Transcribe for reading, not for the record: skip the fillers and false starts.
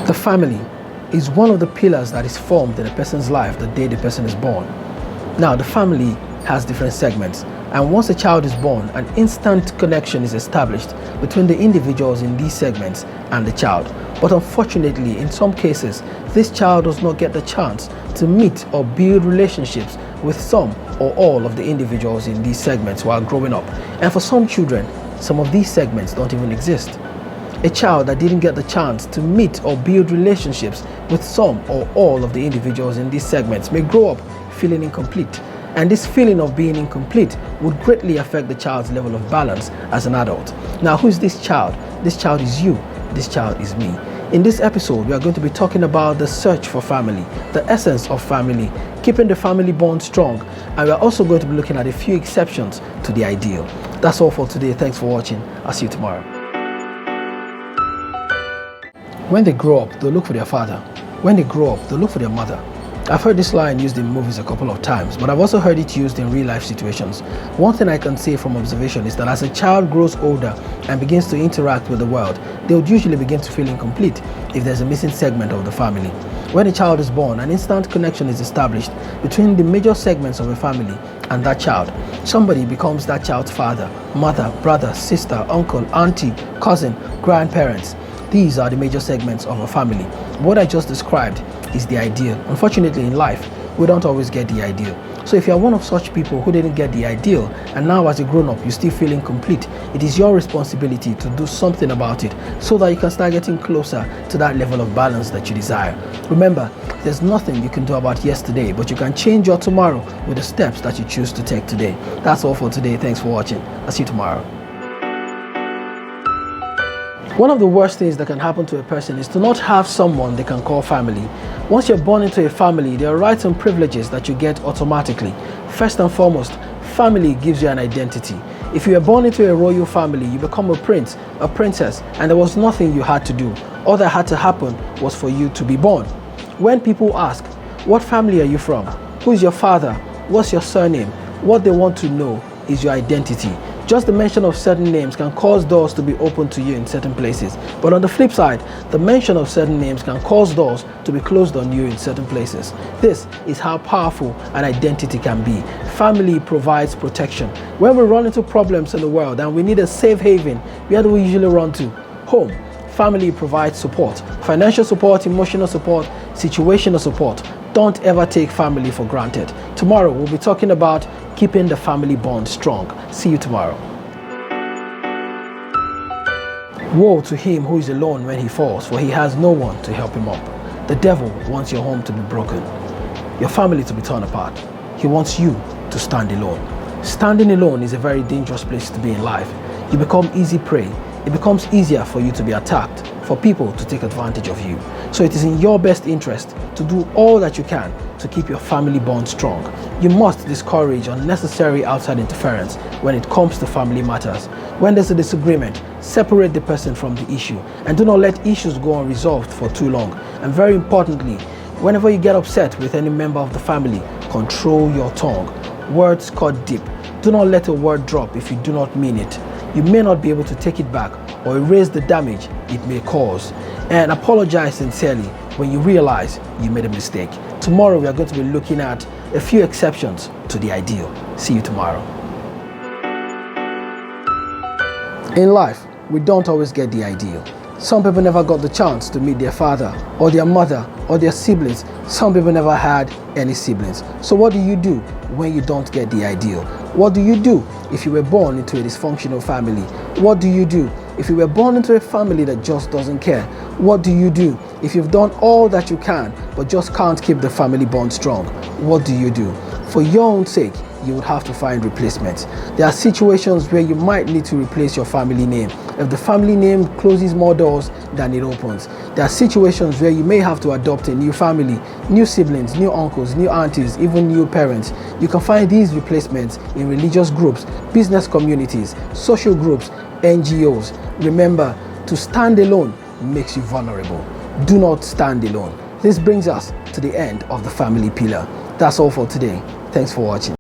The family is one of the pillars that is formed in a person's life the day the person is born. Now, the family has different segments, and once a child is born, an instant connection is established between the individuals in these segments and the child. But unfortunately, in some cases, this child does not get the chance to meet or build relationships with some or all of the individuals in these segments while growing up. And for some children, some of these segments don't even exist. A child that didn't get the chance to meet or build relationships with some or all of the individuals in these segments may grow up feeling incomplete. And this feeling of being incomplete would greatly affect the child's level of balance as an adult. Now, who is this child? This child is you. This child is me. In this episode, we are going to be talking about the search for family, the essence of family, keeping the family bond strong, and we are also going to be looking at a few exceptions to the ideal. That's all for today. Thanks for watching. I'll see you tomorrow. When they grow up, they'll look for their father. When they grow up, they'll look for their mother. I've heard this line used in movies a couple of times, but I've also heard it used in real life situations. One thing I can say from observation is that as a child grows older and begins to interact with the world, they would usually begin to feel incomplete if there's a missing segment of the family. When a child is born, an instant connection is established between the major segments of a family and that child. Somebody becomes that child's father, mother, brother, sister, uncle, auntie, cousin, grandparents. These are the major segments of a family. What I just described is the ideal. Unfortunately, in life, we don't always get the ideal. So if you are one of such people who didn't get the ideal, and now as a grown-up you still feel incomplete, it is your responsibility to do something about it so that you can start getting closer to that level of balance that you desire. Remember, there's nothing you can do about yesterday, but you can change your tomorrow with the steps that you choose to take today. That's all for today. Thanks for watching. I'll see you tomorrow. One of the worst things that can happen to a person is to not have someone they can call family. Once you're born into a family, there are rights and privileges that you get automatically. First and foremost, family gives you an identity. If you are born into a royal family, you become a prince, a princess, and there was nothing you had to do. All that had to happen was for you to be born. When people ask, what family are you from? Who is your father? What's your surname? What they want to know is your identity. Just the mention of certain names can cause doors to be opened to you in certain places. But on the flip side, the mention of certain names can cause doors to be closed on you in certain places. This is how powerful an identity can be. Family provides protection. When we run into problems in the world and we need a safe haven, where do we usually run to? Home. Family provides support. Financial support, emotional support, situational support. Don't ever take family for granted. Tomorrow we'll be talking about keeping the family bond strong. See you tomorrow. Woe to him who is alone when he falls, for he has no one to help him up. The devil wants your home to be broken, your family to be torn apart. He wants you to stand alone. Standing alone is a very dangerous place to be in life. You become easy prey. It becomes easier for you to be attacked, for people to take advantage of you. So it is in your best interest to do all that you can to keep your family bond strong. You must discourage unnecessary outside interference when it comes to family matters. When there's a disagreement, separate the person from the issue and do not let issues go unresolved for too long. And very importantly, whenever you get upset with any member of the family, control your tongue. Words cut deep. Do not let a word drop if you do not mean it. You may not be able to take it back or erase the damage it may cause. And apologize sincerely when you realize you made a mistake. Tomorrow we are going to be looking at a few exceptions to the ideal. See you tomorrow. In life, we don't always get the ideal. Some people never got the chance to meet their father or their mother or their siblings. Some people never had any siblings. So what do you do when you don't get the ideal? What do you do if you were born into a dysfunctional family? What do you do if you were born into a family that just doesn't care? What do you do if you've done all that you can but just can't keep the family bond strong? What do you do? For your own sake, you would have to find replacements. There are situations where you might need to replace your family name if the family name closes more doors than it opens. There are situations where you may have to adopt a new family, new siblings, new uncles, new aunties, even new parents. You can find these replacements in religious groups, business communities, social groups, NGOs. Remember, to stand alone makes you vulnerable. Do not stand alone. This brings us to the end of the family pillar. That's all for today. Thanks for watching.